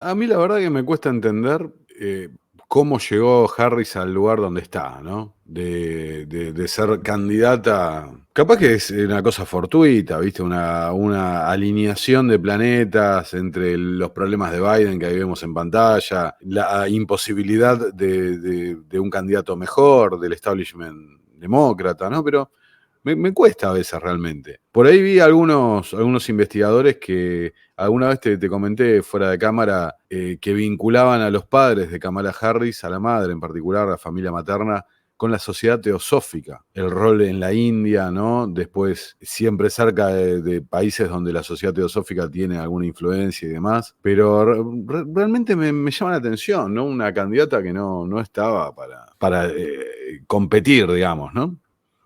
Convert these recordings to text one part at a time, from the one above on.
A mí la verdad que me cuesta entender cómo llegó Harris al lugar donde está, ¿no? De ser candidata. Capaz que es una cosa fortuita, ¿viste? Una alineación de planetas entre los problemas de Biden que ahí vemos en pantalla, la imposibilidad de un candidato mejor, del establishment demócrata, ¿no? Pero me cuesta a veces realmente. Por ahí vi algunos investigadores que alguna vez te comenté fuera de cámara que vinculaban a los padres de Kamala Harris, a la madre en particular, a la familia materna, con la sociedad teosófica, el rol en la India, ¿no? Después, siempre cerca de países donde la sociedad teosófica tiene alguna influencia y demás, pero realmente me llama la atención, ¿no? Una candidata que no estaba para competir, digamos, ¿no?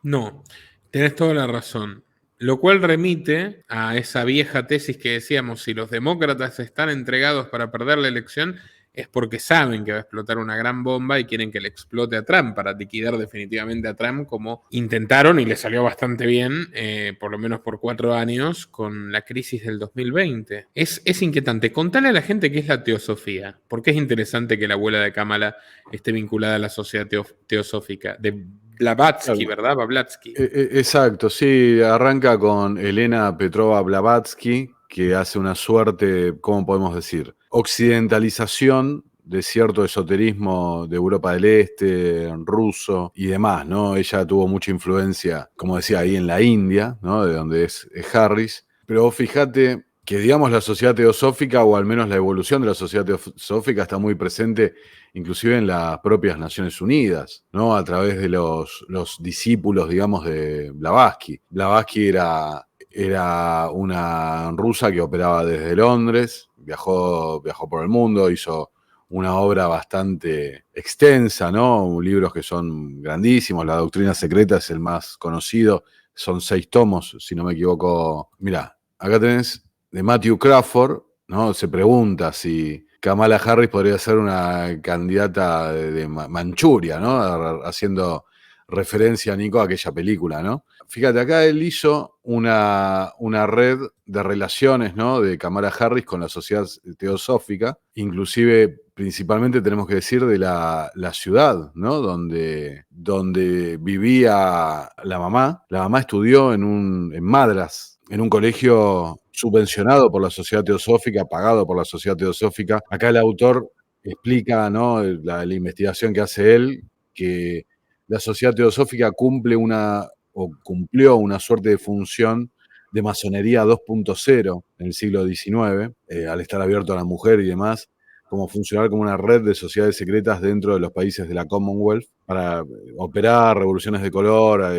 No, tenés toda la razón. Lo cual remite a esa vieja tesis que decíamos, si los demócratas están entregados para perder la elección, es porque saben que va a explotar una gran bomba y quieren que le explote a Trump para liquidar definitivamente a Trump, como intentaron y le salió bastante bien, por lo menos por 4 años, con la crisis del 2020. Es inquietante. Contale a la gente qué es la teosofía, porque es interesante que la abuela de Kamala esté vinculada a la sociedad teosófica. De Blavatsky, Claro. ¿verdad? Blavatsky. Exacto, sí, arranca con Elena Petrova Blavatsky, que hace una suerte, ¿cómo podemos decir? Occidentalización de cierto esoterismo de Europa del Este, ruso y demás, ¿no? Ella tuvo mucha influencia, como decía, ahí en la India, ¿no? De donde es Harris. Pero fíjate que, digamos, la sociedad teosófica, o al menos la evolución de la sociedad teosófica, está muy presente inclusive en las propias Naciones Unidas, ¿no? A través de los discípulos, digamos, de Blavatsky. Blavatsky era una rusa que operaba desde Londres, viajó por el mundo, hizo una obra bastante extensa, ¿no? Libros que son grandísimos. La Doctrina Secreta es el más conocido, son 6 tomos, si no me equivoco. Mirá, acá tenés de Matthew Crawford, ¿no? Se pregunta si Kamala Harris podría ser una candidata de Manchuria, ¿no? Haciendo referencia, Nico, a aquella película, ¿no? Fíjate, acá él hizo una red de relaciones, ¿no? De Kamala Harris con la sociedad teosófica, inclusive, principalmente tenemos que decir de la ciudad, ¿no? Donde vivía la mamá. La mamá estudió en Madras, en un colegio subvencionado por la Sociedad Teosófica, pagado por la Sociedad Teosófica. Acá el autor explica, ¿no? La investigación que hace él, que la Sociedad Teosófica cumplió una suerte de función de masonería 2.0 en el siglo XIX, al estar abierto a la mujer y demás, como funcionar como una red de sociedades secretas dentro de los países de la Commonwealth para operar revoluciones de color,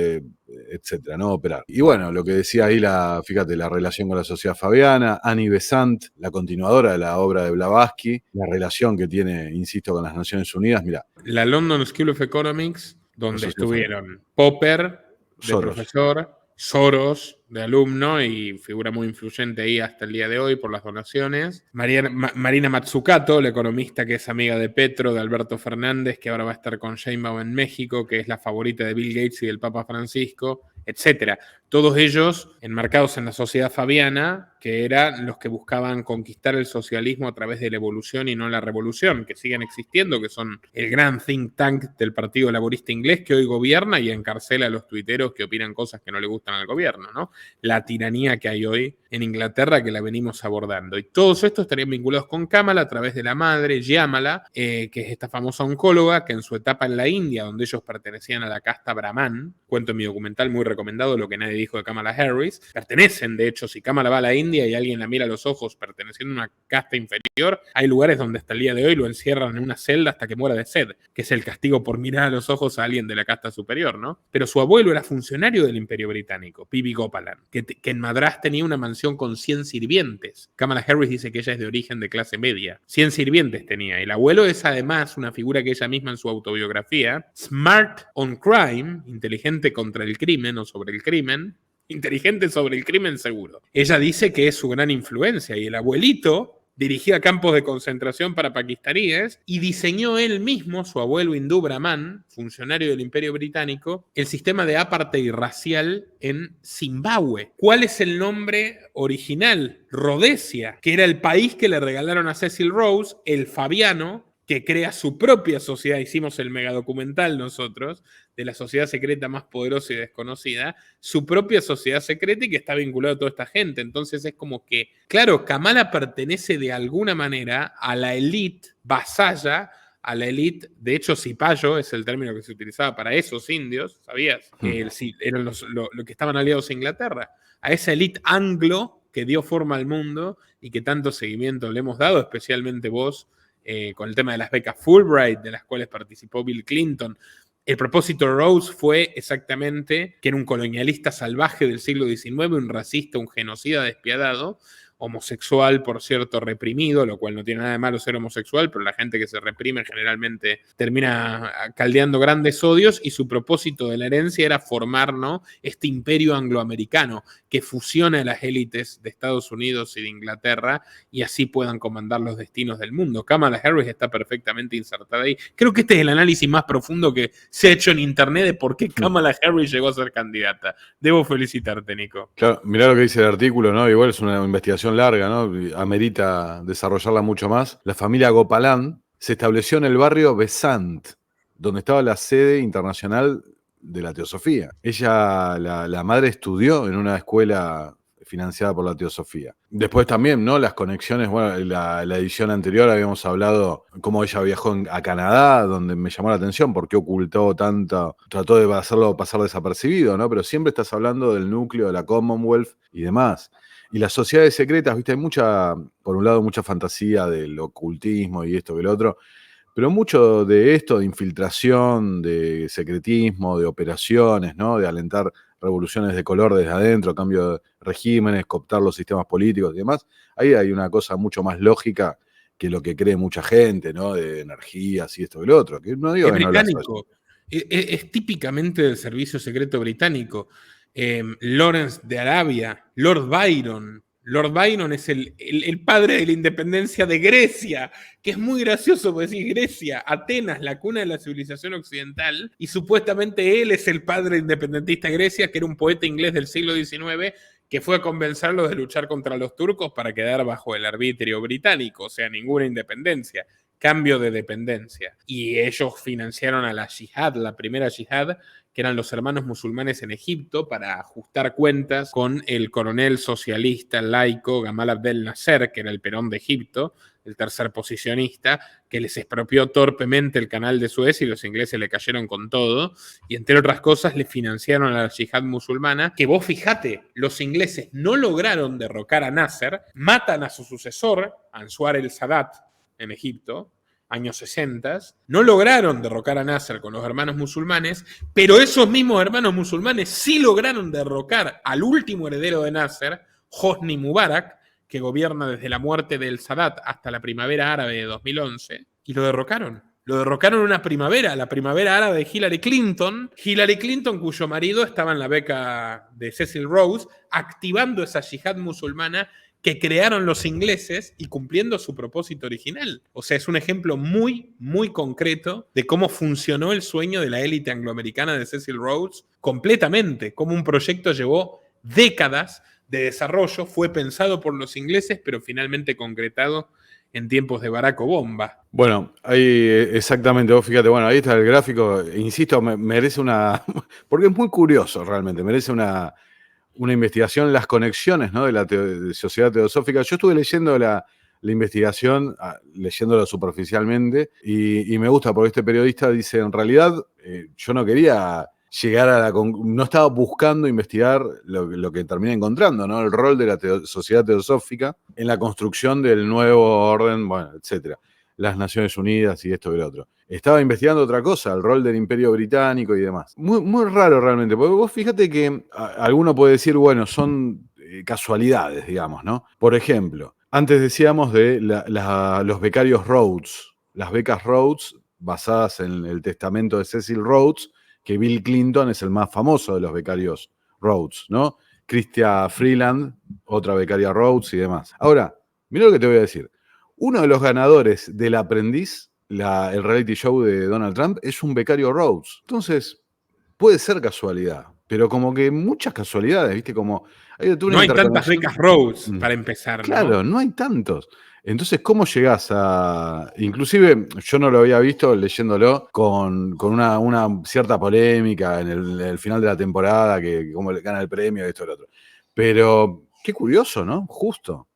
etcétera, ¿no? Operar. Y bueno, lo que decía ahí, fíjate, la relación con la sociedad fabiana, Annie Besant, la continuadora de la obra de Blavatsky, la relación que tiene, insisto, con las Naciones Unidas, mira, La London School of Economics, la donde sociedad fabiana. estuvieron Popper de Soros. profesor, Soros de alumno y figura muy influyente ahí hasta el día de hoy por las donaciones. Marina Mazzucato, la economista que es amiga de Petro, de Alberto Fernández, que ahora va a estar con Sheinbaum en México, que es la favorita de Bill Gates y del Papa Francisco, etcétera. Todos ellos enmarcados en la sociedad fabiana, que eran los que buscaban conquistar el socialismo a través de la evolución y no la revolución, que siguen existiendo, que son el gran think tank del Partido Laborista Inglés, que hoy gobierna y encarcela a los tuiteros que opinan cosas que no le gustan al gobierno, ¿no? La tiranía que hay hoy en Inglaterra, que la venimos abordando. Y todos estos estarían vinculados con Kamala a través de la madre, Yamala, que es esta famosa oncóloga, que en su etapa en la India, donde ellos pertenecían a la casta Brahman, cuento en mi documental muy recomendado lo que nadie dijo de Kamala Harris, pertenecen, de hecho, si Kamala va a la India y alguien la mira a los ojos perteneciendo a una casta inferior, hay lugares donde hasta el día de hoy lo encierran en una celda hasta que muera de sed, que es el castigo por mirar a los ojos a alguien de la casta superior, ¿no? Pero su abuelo era funcionario del Imperio Británico, P.B. Gopalan, que en Madras tenía una mansión con 100 sirvientes. Kamala Harris dice que ella es de origen de clase media. 100 sirvientes tenía. El abuelo es además una figura que ella misma en su autobiografía, Smart on Crime, inteligente contra el crimen o sobre el crimen, inteligente sobre el crimen seguro. Ella dice que es su gran influencia y el abuelito dirigía campos de concentración para pakistaníes y diseñó él mismo, su abuelo hindú Brahman, funcionario del Imperio Británico, el sistema de apartheid racial en Zimbabue. ¿Cuál es el nombre original? Rhodesia, que era el país que le regalaron a Cecil Rhodes, el Fabiano, que crea su propia sociedad. Hicimos el megadocumental nosotros, de la sociedad secreta más poderosa y desconocida, su propia sociedad secreta y que está vinculado a toda esta gente. Entonces es como que, claro, Kamala pertenece de alguna manera a la élite vasalla, a la élite, de hecho cipayo es el término que se utilizaba para esos indios, ¿sabías? Que eran lo que estaban aliados a Inglaterra, a esa élite anglo que dio forma al mundo y que tanto seguimiento le hemos dado, especialmente vos, con el tema de las becas Fulbright, de las cuales participó Bill Clinton. El propósito de Rhodes fue exactamente que era un colonialista salvaje del siglo XIX, un racista, un genocida despiadado, homosexual, por cierto, reprimido, lo cual no tiene nada de malo ser homosexual, pero la gente que se reprime generalmente termina caldeando grandes odios, y su propósito de la herencia era formar, ¿no?, este imperio angloamericano que fusiona a las élites de Estados Unidos y de Inglaterra y así puedan comandar los destinos del mundo. Kamala Harris está perfectamente insertada ahí. Creo que este es el análisis más profundo que se ha hecho en internet de por qué Kamala Harris llegó a ser candidata. Debo felicitarte, Nico. Claro, mirá lo que dice el artículo, ¿no? Igual es una investigación larga, ¿no? Amerita desarrollarla mucho más. La familia Gopalan se estableció en el barrio Besant, donde estaba la sede internacional de la Teosofía. Ella, la madre, estudió en una escuela financiada por la Teosofía. Después también, ¿no? Las conexiones, bueno, la edición anterior habíamos hablado cómo ella viajó a Canadá, donde me llamó la atención, porque ocultó tanto, trató de hacerlo pasar desapercibido, ¿no? Pero siempre estás hablando del núcleo de la Commonwealth y demás. Y las sociedades secretas, viste, hay mucha, por un lado, mucha fantasía del ocultismo y esto que lo otro, pero mucho de esto, de infiltración, de secretismo, de operaciones, ¿no? De alentar revoluciones de color desde adentro, cambio de regímenes, cooptar los sistemas políticos y demás. Ahí hay una cosa mucho más lógica que lo que cree mucha gente, ¿no? De energías y esto y lo otro. Que no digo Es que no británico, es típicamente del servicio secreto británico. Lawrence de Arabia, Lord Byron. Lord Byron es el padre de la independencia de Grecia, que es muy gracioso porque decir Grecia, Atenas, la cuna de la civilización occidental, y supuestamente él es el padre independentista de Grecia, que era un poeta inglés del siglo XIX, que fue a convencerlos de luchar contra los turcos para quedar bajo el arbitrio británico, o sea, ninguna independencia, cambio de dependencia. Y ellos financiaron a la yihad, la primera yihad, que eran los hermanos musulmanes en Egipto, para ajustar cuentas con el coronel socialista laico Gamal Abdel Nasser, que era el Perón de Egipto, el tercer posicionista, que les expropió torpemente el canal de Suez y los ingleses le cayeron con todo, y entre otras cosas le financiaron a la yihad musulmana, que vos fijate, los ingleses no lograron derrocar a Nasser, matan a su sucesor, Anwar el-Sadat, en Egipto, años 60, no lograron derrocar a Nasser con los hermanos musulmanes, pero esos mismos hermanos musulmanes sí lograron derrocar al último heredero de Nasser, Hosni Mubarak, que gobierna desde la muerte del Sadat hasta la primavera árabe de 2011, y lo derrocaron. Lo derrocaron en una primavera, la primavera árabe de Hillary Clinton, cuyo marido estaba en la beca de Cecil Rhodes, activando esa yihad musulmana que crearon los ingleses y cumpliendo su propósito original. O sea, es un ejemplo muy, muy concreto de cómo funcionó el sueño de la élite angloamericana de Cecil Rhodes completamente, cómo un proyecto llevó décadas de desarrollo, fue pensado por los ingleses, pero finalmente concretado en tiempos de Barack Obama. Bueno, ahí exactamente, vos fíjate, bueno, ahí está el gráfico, insisto, merece una, porque es muy curioso realmente, merece una investigación, las conexiones, ¿no?, de la sociedad teosófica. Yo estuve leyendo la investigación, leyéndola superficialmente, y me gusta porque este periodista dice, en realidad, yo no quería llegar a no estaba buscando investigar lo que terminé encontrando, ¿no?, el rol de la sociedad teosófica en la construcción del nuevo orden, bueno, etcétera, las Naciones Unidas y esto y lo otro. Estaba investigando otra cosa, el rol del Imperio Británico y demás. Muy, muy raro realmente, porque vos fíjate que alguno puede decir, bueno, son casualidades, digamos, ¿no? Por ejemplo, antes decíamos de los becarios Rhodes, las becas Rhodes basadas en el testamento de Cecil Rhodes, que Bill Clinton es el más famoso de los becarios Rhodes, ¿no? Chrystia Freeland, otra becaria Rhodes y demás. Ahora, mira lo que te voy a decir. Uno de los ganadores del Aprendiz, el reality show de Donald Trump, es un becario Rhodes. Entonces, puede ser casualidad, pero como que muchas casualidades, ¿viste? Como No hay tantas becas Rhodes, para empezar, ¿no? Claro, no hay tantos. Entonces, ¿cómo llegás a...? Inclusive, yo no lo había visto leyéndolo con una cierta polémica en el final de la temporada, que cómo le gana el premio, esto y lo otro. Pero, qué curioso, ¿no? Justo.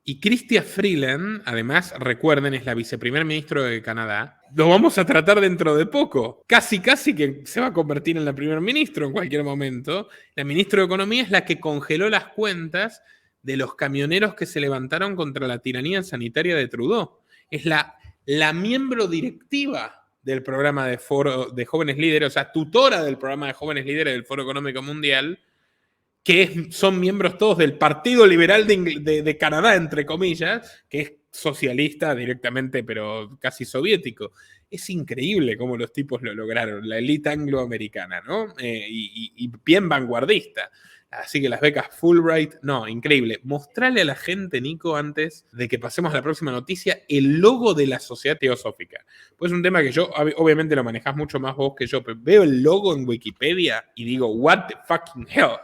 Y Chrystia Freeland, además, recuerden, es la viceprimer ministro de Canadá. Lo vamos a tratar dentro de poco. Casi que se va a convertir en la primer ministro en cualquier momento. La ministra de Economía es la que congeló las cuentas de los camioneros que se levantaron contra la tiranía sanitaria de Trudeau. Es la miembro directiva del programa de jóvenes líderes, o sea, tutora del programa de jóvenes líderes del Foro Económico Mundial, que son miembros todos del Partido Liberal de Canadá, entre comillas, que es socialista directamente, pero casi soviético. Es increíble cómo los tipos lo lograron, la élite angloamericana, ¿no? Y bien vanguardista. Así que las becas Fulbright, no, increíble. Mostrarle a la gente, Nico, antes de que pasemos a la próxima noticia, el logo de la Sociedad Teosófica. Pues es un tema que yo, obviamente lo manejás mucho más vos que yo, pero veo el logo en Wikipedia y digo, what the fucking hell.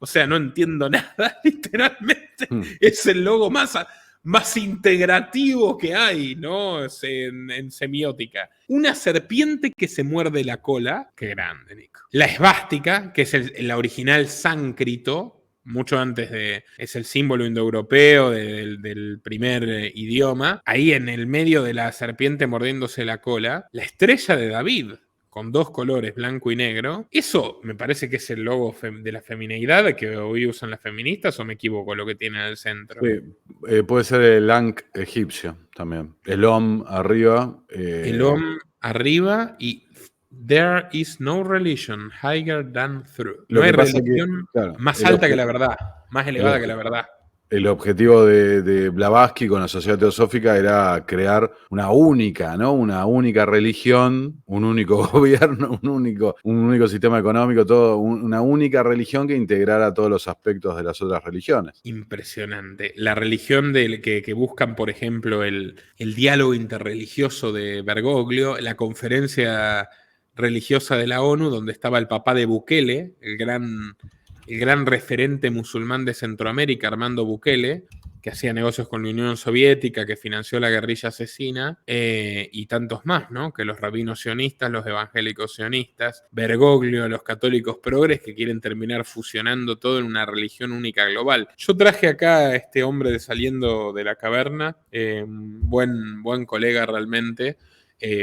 O sea, no entiendo nada, literalmente. Es el logo más integrativo que hay, ¿no? En semiótica. Una serpiente que se muerde la cola. Qué grande, Nico. La esvástica, que es la original sánscrito, mucho antes de... Es el símbolo indoeuropeo del primer idioma. Ahí en el medio de la serpiente mordiéndose la cola. La estrella de David, con dos colores, blanco y negro. Eso me parece que es el logo de la femineidad que hoy usan las feministas, o me equivoco lo que tiene en el centro. Sí, puede ser el Ankh egipcio también. El Om arriba. El Om arriba y there is no religion higher than truth. No hay religión más alta que la verdad, más elevada que la verdad. El objetivo de Blavatsky con la Sociedad Teosófica era crear una única, ¿no? Una única religión, un único gobierno, un único sistema económico, todo, una única religión que integrara todos los aspectos de las otras religiones. Impresionante. La religión que buscan, por ejemplo, el diálogo interreligioso de Bergoglio, la conferencia religiosa de la ONU, donde estaba el papá de Bukele, el gran referente musulmán de Centroamérica, Armando Bukele, que hacía negocios con la Unión Soviética, que financió la guerrilla asesina, y tantos más, ¿no? Que los rabinos sionistas, los evangélicos sionistas, Bergoglio, los católicos progres, que quieren terminar fusionando todo en una religión única global. Yo traje acá a este hombre de Saliendo de la Caverna, buen colega realmente,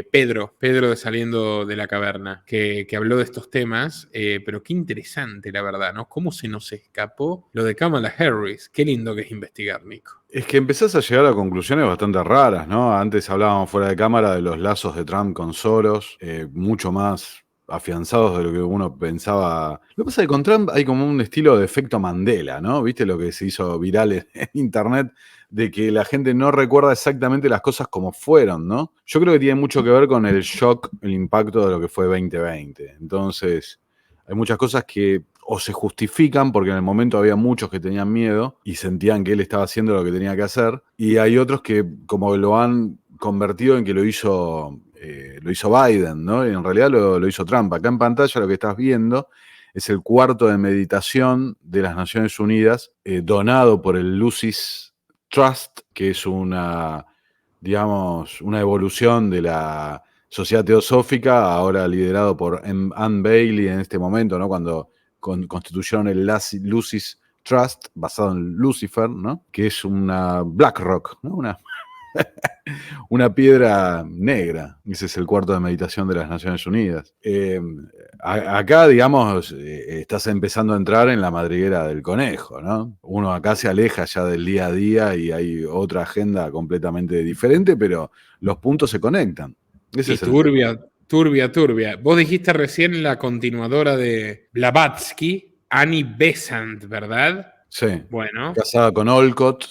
Pedro de Saliendo de la Caverna, que habló de estos temas, pero qué interesante, la verdad, ¿no? Cómo se nos escapó lo de Kamala Harris. Qué lindo que es investigar, Nico. Es que empezás a llegar a conclusiones bastante raras, ¿no? Antes hablábamos fuera de cámara de los lazos de Trump con Soros, mucho más afianzados de lo que uno pensaba. Lo que pasa es que con Trump hay como un estilo de efecto Mandela, ¿no? ¿Viste lo que se hizo viral en internet? De que la gente no recuerda exactamente las cosas como fueron, ¿no? Yo creo que tiene mucho que ver con el shock, el impacto de lo que fue 2020. Entonces, hay muchas cosas que o se justifican, porque en el momento había muchos que tenían miedo y sentían que él estaba haciendo lo que tenía que hacer, y hay otros que como lo han convertido en que lo hizo Biden, ¿no? Y en realidad lo hizo Trump. Acá en pantalla lo que estás viendo es el cuarto de meditación de las Naciones Unidas, donado por el Lucis Trust, que es una evolución de la Sociedad Teosófica, ahora liderado por Anne Bailey en este momento, ¿no? Cuando constituyeron el Lucis Trust, basado en Lucifer, ¿no? Que es una BlackRock, ¿no? Una piedra negra. Ese es el cuarto de meditación de las Naciones Unidas. Acá, digamos, estás empezando a entrar en la madriguera del conejo, ¿no? Uno acá se aleja ya del día a día y hay otra agenda completamente diferente, pero los puntos se conectan. Ese es turbia. Vos dijiste recién la continuadora de Blavatsky, Annie Besant, ¿verdad? Sí. Bueno. Casada con Olcott,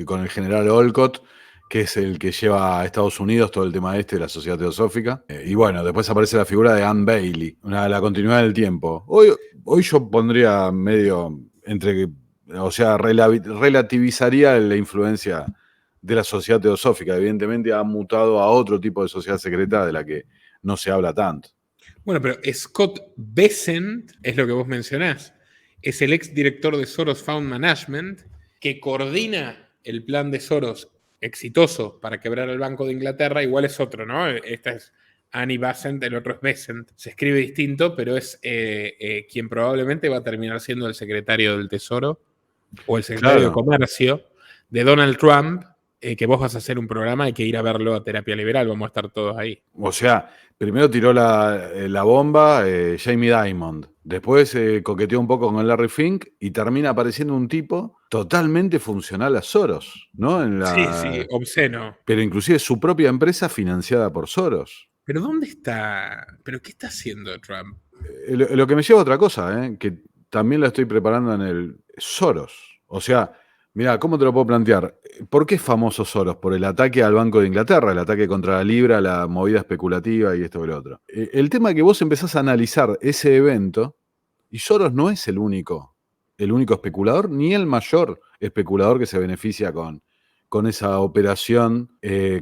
con el general Olcott, que es el que lleva a Estados Unidos todo el tema de la Sociedad Teosófica. Y bueno, después aparece la figura de Anne Bailey, la continuidad del tiempo. Hoy yo pondría medio relativizaría la influencia de la sociedad teosófica. Evidentemente ha mutado a otro tipo de sociedad secreta de la que no se habla tanto. Bueno, pero Scott Bessent es lo que vos mencionás. Es el ex director de Soros Fund Management que coordina el plan de Soros exitoso para quebrar el Banco de Inglaterra. Igual es otro, ¿no? Esta es Annie Besant, el otro es Bessent. Se escribe distinto, pero es quien probablemente va a terminar siendo el secretario del Tesoro o el secretario de Comercio de Donald Trump, que vos vas a hacer un programa, hay que ir a verlo a Terapia Liberal, vamos a estar todos ahí. O sea, primero tiró la bomba Jamie Dimon, después coqueteó un poco con Larry Fink y termina apareciendo un tipo totalmente funcional a Soros, ¿no? Sí, obsceno. Pero inclusive su propia empresa financiada por Soros. ¿Pero dónde está? ¿Pero qué está haciendo Trump? Lo que me lleva a otra cosa, que también la estoy preparando en el Soros. O sea, mira, ¿cómo te lo puedo plantear? ¿Por qué es famoso Soros? Por el ataque al Banco de Inglaterra, el ataque contra la libra, la movida especulativa y esto y lo otro. El tema es que vos empezás a analizar ese evento y Soros no es el único especulador, ni el mayor especulador que se beneficia con esa operación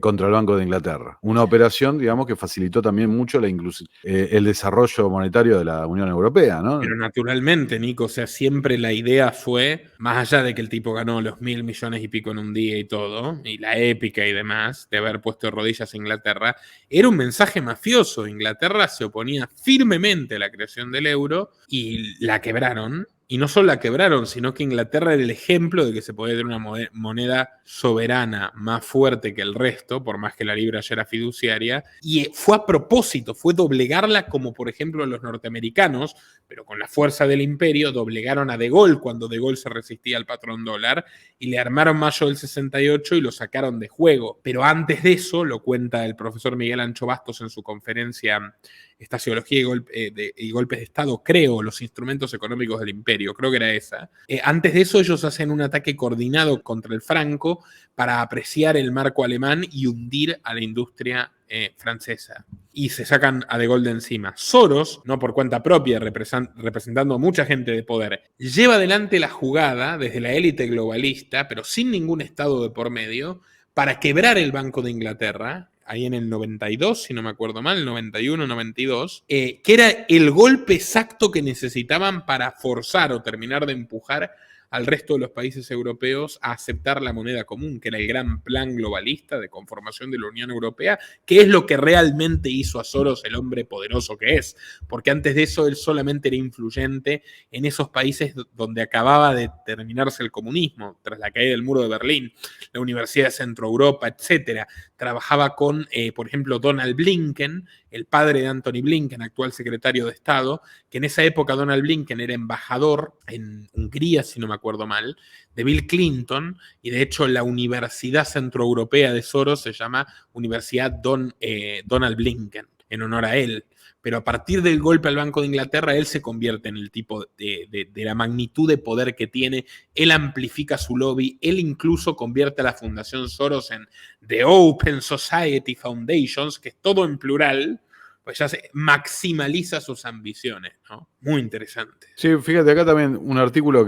contra el Banco de Inglaterra. Una operación, digamos, que facilitó también mucho el desarrollo monetario de la Unión Europea, ¿no? Pero naturalmente, Nico, o sea, siempre la idea fue, más allá de que el tipo ganó los 1.000 millones y pico en un día y todo, y la épica y demás, de haber puesto de rodillas a Inglaterra, era un mensaje mafioso. Inglaterra se oponía firmemente a la creación del euro y la quebraron. Y no solo la quebraron, sino que Inglaterra era el ejemplo de que se podía tener una moneda soberana más fuerte que el resto, por más que la libra ya era fiduciaria. Y fue a propósito, fue doblegarla como por ejemplo los norteamericanos, pero con la fuerza del imperio, doblegaron a De Gaulle cuando De Gaulle se resistía al patrón dólar y le armaron mayo del 68 y lo sacaron de juego. Pero antes de eso, lo cuenta el profesor Miguel Ancho Bastos en su conferencia Estasiología y Golpes de Estado, creo, los instrumentos económicos del imperio, creo que era esa. Antes de eso ellos hacen un ataque coordinado contra el franco para apreciar el marco alemán y hundir a la industria francesa. Y se sacan a De Gaulle de encima. Soros, no por cuenta propia, representando a mucha gente de poder, lleva adelante la jugada desde la élite globalista, pero sin ningún estado de por medio, para quebrar el Banco de Inglaterra, ahí en el 92, si no me acuerdo mal, 91, 92, que era el golpe exacto que necesitaban para forzar o terminar de empujar al resto de los países europeos a aceptar la moneda común, que era el gran plan globalista de conformación de la Unión Europea, que es lo que realmente hizo a Soros el hombre poderoso que es, porque antes de eso él solamente era influyente en esos países donde acababa de terminarse el comunismo, tras la caída del muro de Berlín, la Universidad de Centro Europa, etc. Trabajaba con, por ejemplo, Donald Blinken, el padre de Anthony Blinken, actual secretario de Estado, que en esa época Donald Blinken era embajador en Hungría, si no me acuerdo mal, de Bill Clinton, y de hecho la Universidad Centroeuropea de Soros se llama Universidad Donald Blinken, en honor a él. Pero a partir del golpe al Banco de Inglaterra, él se convierte en el tipo de la magnitud de poder que tiene, él amplifica su lobby, él incluso convierte a la Fundación Soros en The Open Society Foundations, que es todo en plural, pues ya se maximaliza sus ambiciones, ¿no? Muy interesante. Sí, fíjate acá también un artículo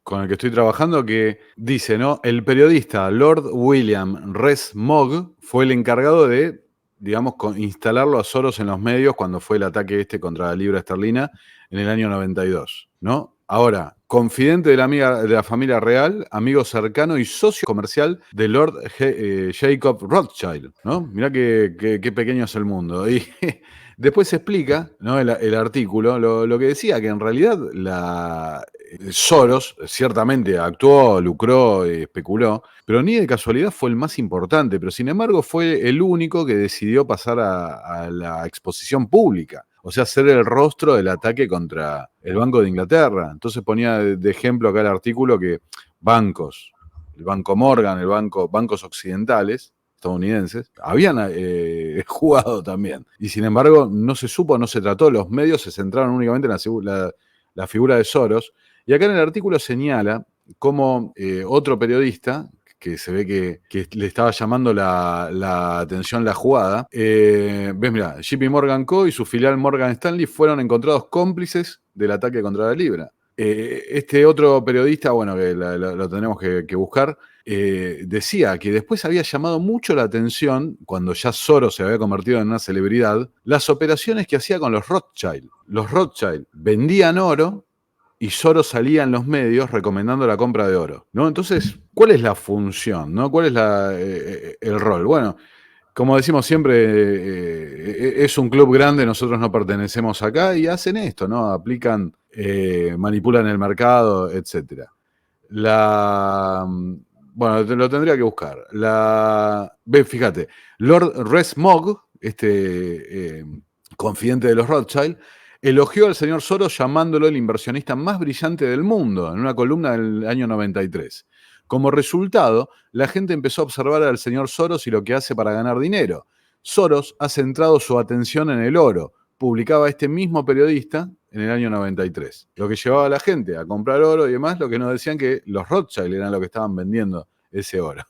con el que estoy trabajando que dice, ¿no? El periodista Lord William Rees-Mogg fue el encargado de, digamos, instalarlo a Soros en los medios cuando fue el ataque contra la libra esterlina en el año 92, ¿no? Ahora, confidente de la familia real, amigo cercano y socio comercial de Lord Jacob Rothschild, ¿no? Mirá qué pequeño es el mundo. Y después se explica, ¿no? el artículo, lo que decía, que en realidad Soros ciertamente actuó, lucró, especuló, pero ni de casualidad fue el más importante, pero sin embargo fue el único que decidió pasar a la exposición pública. O sea, ser el rostro del ataque contra el Banco de Inglaterra. Entonces ponía de ejemplo acá el artículo que bancos, el Banco Morgan, bancos occidentales, estadounidenses, habían jugado también. Y sin embargo, no se supo, no se trató. Los medios se centraron únicamente en la figura de Soros. Y acá en el artículo señala cómo otro periodista, que se ve que le estaba llamando la atención la jugada. Ves, mira, JP Morgan Co. y su filial Morgan Stanley fueron encontrados cómplices del ataque contra la libra. Este otro periodista, bueno, que lo tenemos que buscar, decía que después había llamado mucho la atención, cuando ya Soros se había convertido en una celebridad, las operaciones que hacía con los Rothschild. Los Rothschild vendían oro y Soros salía en los medios recomendando la compra de oro, ¿no? Entonces, ¿cuál es la función, no? ¿Cuál es el rol? Bueno, como decimos siempre, es un club grande, nosotros no pertenecemos acá y hacen esto, ¿no? Aplican, manipulan el mercado, etc. Bueno, lo tendría que buscar. Fíjate, Lord Rees-Mogg, confidente de los Rothschild, elogió al señor Soros llamándolo el inversionista más brillante del mundo en una columna del año 93. Como resultado, la gente empezó a observar al señor Soros y lo que hace para ganar dinero. Soros ha centrado su atención en el oro, publicaba este mismo periodista en el año 93. Lo que llevaba a la gente a comprar oro y demás, lo que nos decían que los Rothschild eran los que estaban vendiendo ese oro.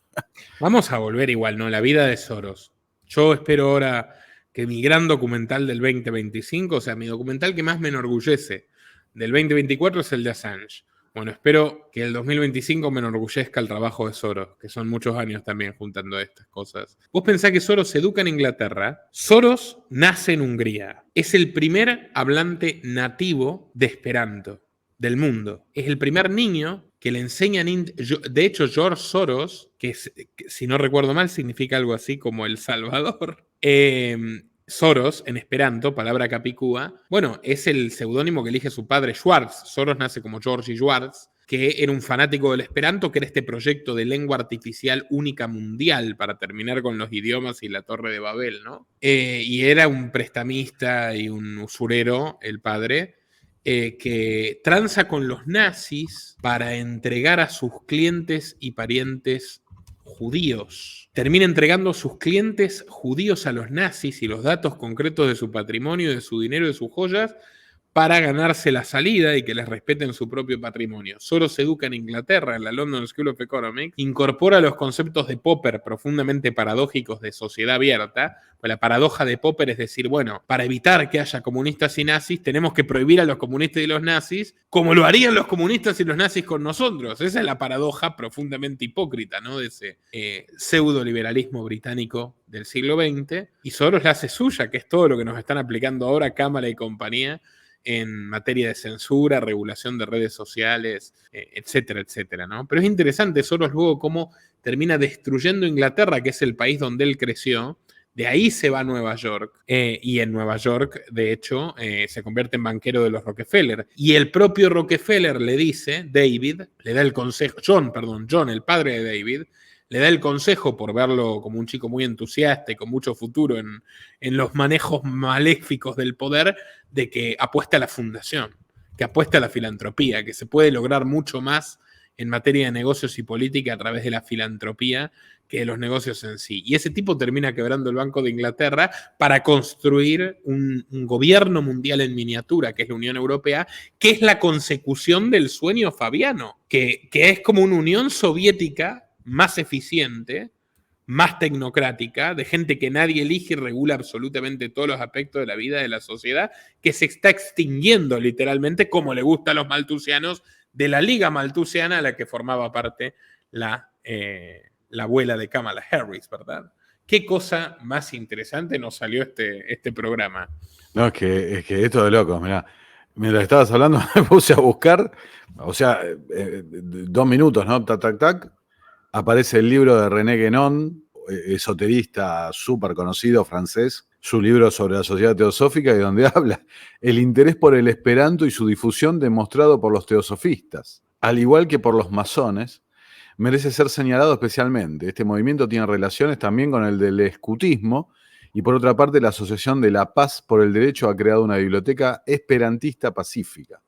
Vamos a volver igual, ¿no? La vida de Soros. Yo espero ahora que mi gran documental del 2025, o sea, mi documental que más me enorgullece del 2024 es el de Assange. Bueno, espero que el 2025 me enorgullezca el trabajo de Soros, que son muchos años también juntando estas cosas. Vos pensás que Soros se educa en Inglaterra. Soros nace en Hungría. Es el primer hablante nativo de Esperanto del mundo. Es el primer niño que le enseñan. De hecho, George Soros, que si no recuerdo mal significa algo así como El Salvador, Soros, en esperanto, palabra capicúa, bueno, es el seudónimo que elige su padre Schwartz. Soros nace como Georgi Schwartz, que era un fanático del esperanto, que era este proyecto de lengua artificial única mundial para terminar con los idiomas y la Torre de Babel, ¿no? Y era un prestamista y un usurero, el padre, que tranza con los nazis para entregar a sus clientes y parientes judíos. Termina entregando sus clientes judíos a los nazis y los datos concretos de su patrimonio, de su dinero, de sus joyas, para ganarse la salida y que les respeten su propio patrimonio. Soros se educa en Inglaterra, en la London School of Economics, incorpora los conceptos de Popper profundamente paradójicos de sociedad abierta. Pues la paradoja de Popper es decir, bueno, para evitar que haya comunistas y nazis, tenemos que prohibir a los comunistas y los nazis, como lo harían los comunistas y los nazis con nosotros. Esa es la paradoja profundamente hipócrita, ¿no? De ese pseudo-liberalismo británico del siglo XX. Y Soros la hace suya, que es todo lo que nos están aplicando ahora Cámara y compañía, en materia de censura, regulación de redes sociales, etcétera, etcétera, ¿no? Pero es interesante Soros luego cómo termina destruyendo Inglaterra, que es el país donde él creció. De ahí se va a Nueva York, y en Nueva York, de hecho, se convierte en banquero de los Rockefeller. Y el propio Rockefeller le dice, David, le da el consejo, John, el padre de David, le da el consejo, por verlo como un chico muy entusiasta y con mucho futuro en los manejos maléficos del poder, de que apueste a la fundación, que apueste a la filantropía, que se puede lograr mucho más en materia de negocios y política a través de la filantropía que de los negocios en sí. Y ese tipo termina quebrando el Banco de Inglaterra para construir un gobierno mundial en miniatura, que es la Unión Europea, que es la consecución del sueño fabiano, que es como una Unión Soviética más eficiente, más tecnocrática, de gente que nadie elige y regula absolutamente todos los aspectos de la vida de la sociedad, que se está extinguiendo literalmente, como le gusta a los maltusianos, de la Liga Maltusiana a la que formaba parte la abuela de Kamala Harris, ¿verdad? ¿Qué cosa más interesante nos salió este programa? No, es que esto de locos, mirá. Mientras estabas hablando me puse a buscar, o sea, 2 minutos, ¿no? Tac, tac, tac. Aparece el libro de René Guénon, esoterista súper conocido francés, su libro sobre la sociedad teosófica, y donde habla el interés por el esperanto y su difusión demostrado por los teosofistas, al igual que por los masones, merece ser señalado especialmente. Este movimiento tiene relaciones también con el del escutismo, y por otra parte la Asociación de la Paz por el Derecho ha creado una biblioteca esperantista pacifista.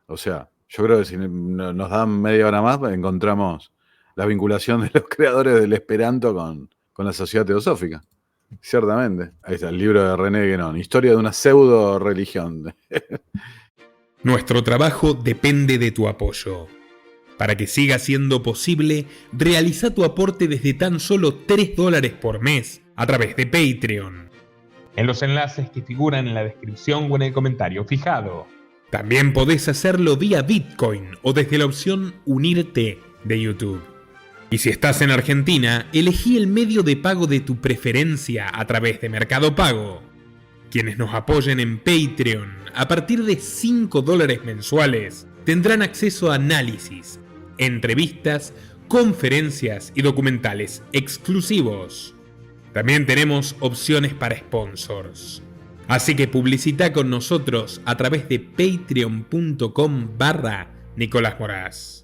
O sea, yo creo que si nos dan media hora más encontramos la vinculación de los creadores del Esperanto con la sociedad teosófica. Ciertamente. Ahí está el libro de René Guénon, Historia de una pseudo religión. Nuestro trabajo depende de tu apoyo. Para que siga siendo posible, realiza tu aporte desde tan solo $3 por mes a través de Patreon. En los enlaces que figuran en la descripción o en el comentario fijado. También podés hacerlo vía Bitcoin o desde la opción Unirte de YouTube. Y si estás en Argentina, elegí el medio de pago de tu preferencia a través de Mercado Pago. Quienes nos apoyen en Patreon a partir de $5 mensuales tendrán acceso a análisis, entrevistas, conferencias y documentales exclusivos. También tenemos opciones para sponsors. Así que publicita con nosotros a través de patreon.com/Nicolás Moraz.